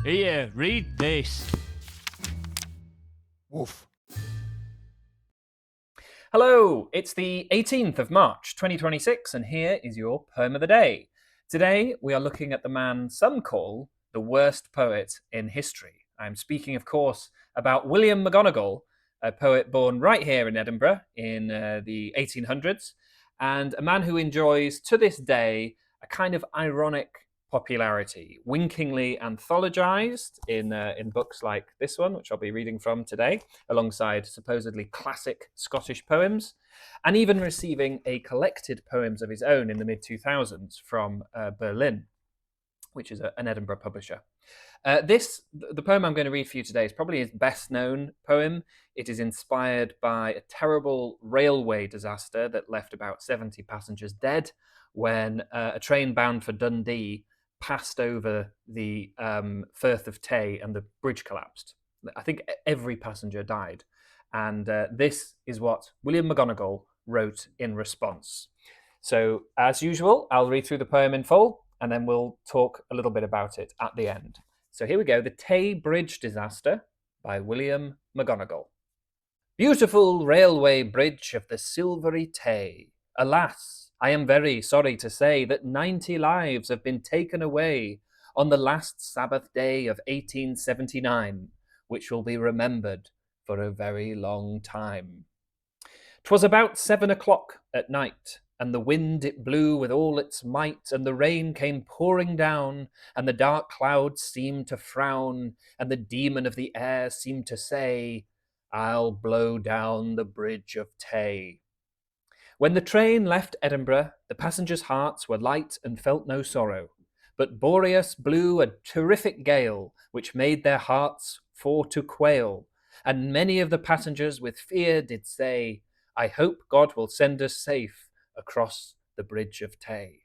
Here, read this. Woof. Hello, it's the 18th of March 2026, and here is your poem of the day. Today we are looking at the man some call the worst poet in history. I'm speaking, of course, about William McGonagall, a poet born right here in Edinburgh in the 1800s, and a man who enjoys to this day a kind of ironic popularity, winkingly anthologized in books like this one, which I'll be reading from today, alongside supposedly classic Scottish poems, and even receiving a collected poems of his own in the mid-2000s from Berlin, which is an Edinburgh publisher. The poem I'm going to read for you today is probably his best-known poem. It is inspired by a terrible railway disaster that left about 70 passengers dead when a train bound for Dundee passed over the Firth of Tay and the bridge collapsed. I think every passenger died. And this is what William McGonagall wrote in response. So, as usual, I'll read through the poem in full, and then we'll talk a little bit about it at the end. So here we go, The Tay Bridge Disaster by William McGonagall. Beautiful railway bridge of the Silv'ry Tay. Alas, I am very sorry to say that 90 lives have been taken away on the last Sabbath day of 1879, which will be remembered for a very long time. 'Twas about 7 o'clock at night, and the wind it blew with all its might, and the rain came pouring down, and the dark clouds seemed to frown, and the demon of the air seemed to say, I'll blow down the Bridge of Tay. When the train left Edinburgh, the passengers' hearts were light and felt no sorrow. But Boreas blew a terrific gale, which made their hearts for to quail. And many of the passengers with fear did say, I hope God will send us safe across the Bridge of Tay.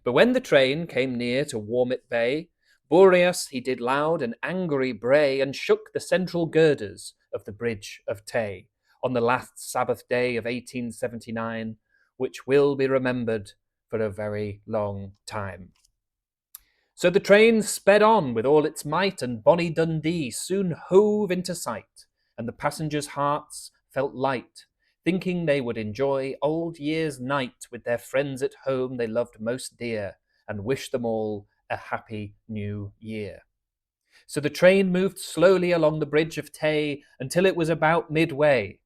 But when the train came near to Wormit Bay, Boreas he did loud and angry bray, and shook the central girders of the Bridge of Tay on the last Sabbath day of 1879, which will be remembered for a very long time. So the train sped on with all its might, and bonny Dundee soon hove into sight, and the passengers' hearts felt light, thinking they would enjoy old year's night with their friends at home they loved most dear, and wish them all a happy new year. So the train moved slowly along the Bridge of Tay until it was about midway.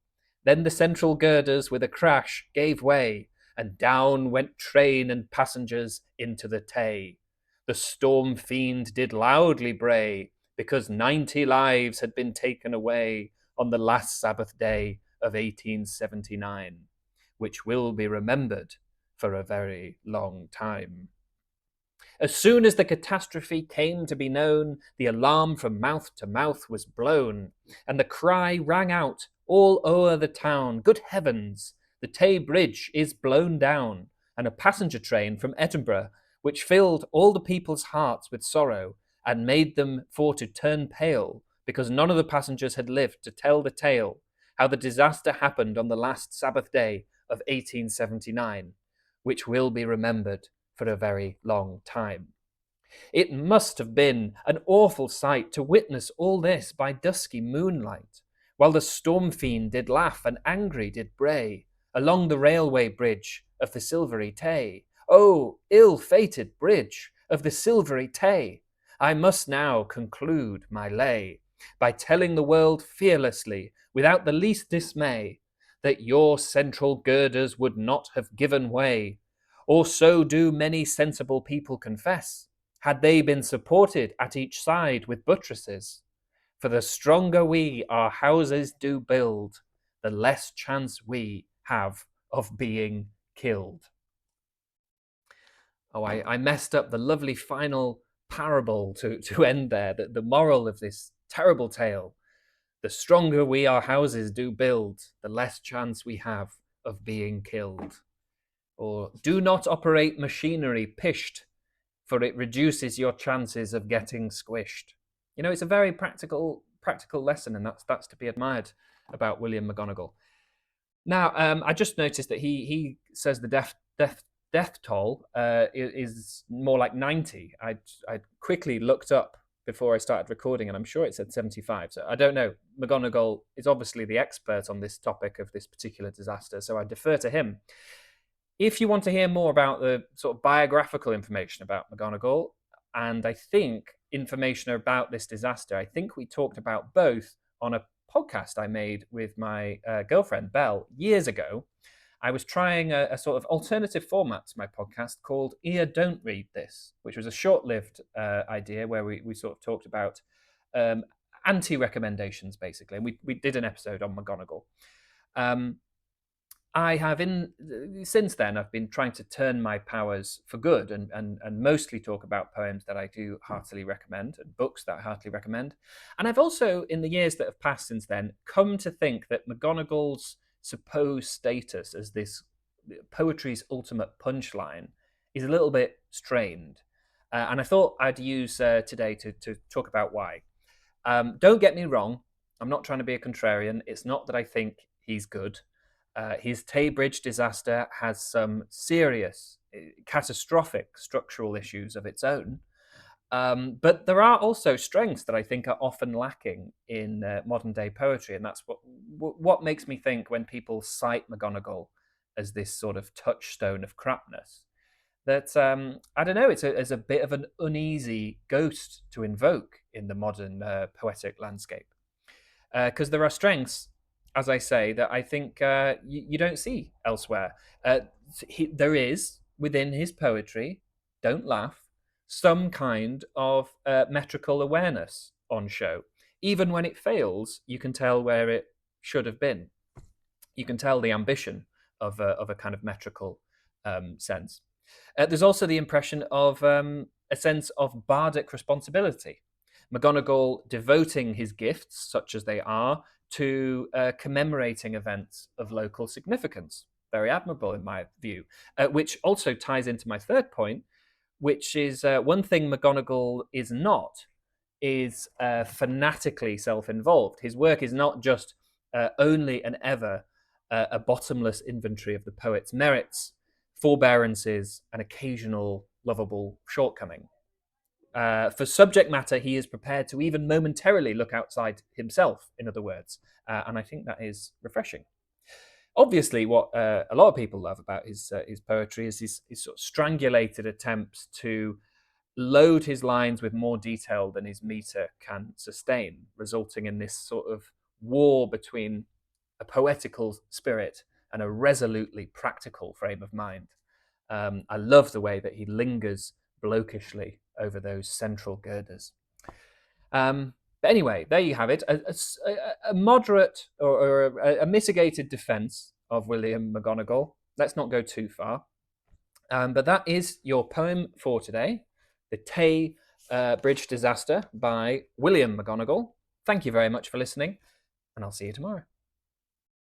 Then the central girders with a crash gave way, and down went train and passengers into the Tay. The storm fiend did loudly bray, because 90 lives had been taken away on the last Sabbath day of 1879, which will be remembered for a very long time. As soon as the catastrophe came to be known, the alarm from mouth to mouth was blown, and the cry rang out all o'er the town, Good heavens, the Tay Bridge is blown down, and a passenger train from Edinburgh, which filled all the people's hearts with sorrow, and made them for to turn pale, because none of the passengers had lived to tell the tale, how the disaster happened on the last Sabbath day of 1879, which will be remembered for a very long time. It must have been an awful sight to witness all this by dusky moonlight, while the storm fiend did laugh and angry did bray along the railway bridge of the Silv'ry Tay. Oh, ill-fated bridge of the Silv'ry Tay! I must now conclude my lay by telling the world fearlessly, without the least dismay, that your central girders would not have given way, or so do many sensible people confess, had they been supported at each side with buttresses. For the stronger we our houses do build, the less chance we have of being killed. Oh, I messed up the lovely final parable to end there, the moral of this terrible tale. The stronger we our houses do build, the less chance we have of being killed. Or do not operate machinery pished, for it reduces your chances of getting squished. You know, it's a very practical lesson, and that's to be admired about William McGonagall. Now, I just noticed that he says the death toll is more like 90. I quickly looked up before I started recording, and I'm sure it said 75. So I don't know. McGonagall is obviously the expert on this topic of this particular disaster, so I defer to him. If you want to hear more about the sort of biographical information about McGonagall, and I think information about this disaster, I think we talked about both on a podcast I made with my girlfriend, Belle, years ago. I was trying a sort of alternative format to my podcast called Ear Don't Read This, which was a short-lived idea where we sort of talked about anti-recommendations, basically. And we did an episode on McGonagall. I have since then I've been trying to turn my powers for good and mostly talk about poems that I do heartily recommend and books that I heartily recommend. And I've also, in the years that have passed since then, come to think that McGonagall's supposed status as this poetry's ultimate punchline is a little bit strained. And I thought I'd use today to talk about why. Don't get me wrong, I'm not trying to be a contrarian. It's not that I think he's good. His Tay Bridge disaster has some serious, catastrophic structural issues of its own. But there are also strengths that I think are often lacking in modern day poetry. And that's what makes me think when people cite McGonagall as this sort of touchstone of crapness, that, I don't know, it's a bit of an uneasy ghost to invoke in the modern poetic landscape. Because there are strengths, as I say, that I think you don't see elsewhere. There is, within his poetry, don't laugh, some kind of metrical awareness on show. Even when it fails, you can tell where it should have been. You can tell the ambition of a kind of metrical sense. There's also the impression of a sense of bardic responsibility. McGonagall devoting his gifts, such as they are, to commemorating events of local significance. Very admirable in my view, which also ties into my third point, which is one thing McGonagall is not, is fanatically self-involved. His work is not just only and ever a bottomless inventory of the poet's merits, forbearances, and occasional lovable shortcoming. For subject matter, he is prepared to even momentarily look outside himself, in other words. And I think that is refreshing. Obviously, what a lot of people love about his poetry is his sort of strangulated attempts to load his lines with more detail than his meter can sustain, resulting in this sort of war between a poetical spirit and a resolutely practical frame of mind. I love the way that he lingers blokishly over those central girders. But anyway, there you have it. A moderate or a mitigated defense of William McGonagall. Let's not go too far. But that is your poem for today, The Tay Bridge Disaster by William McGonagall. Thank you very much for listening, and I'll see you tomorrow.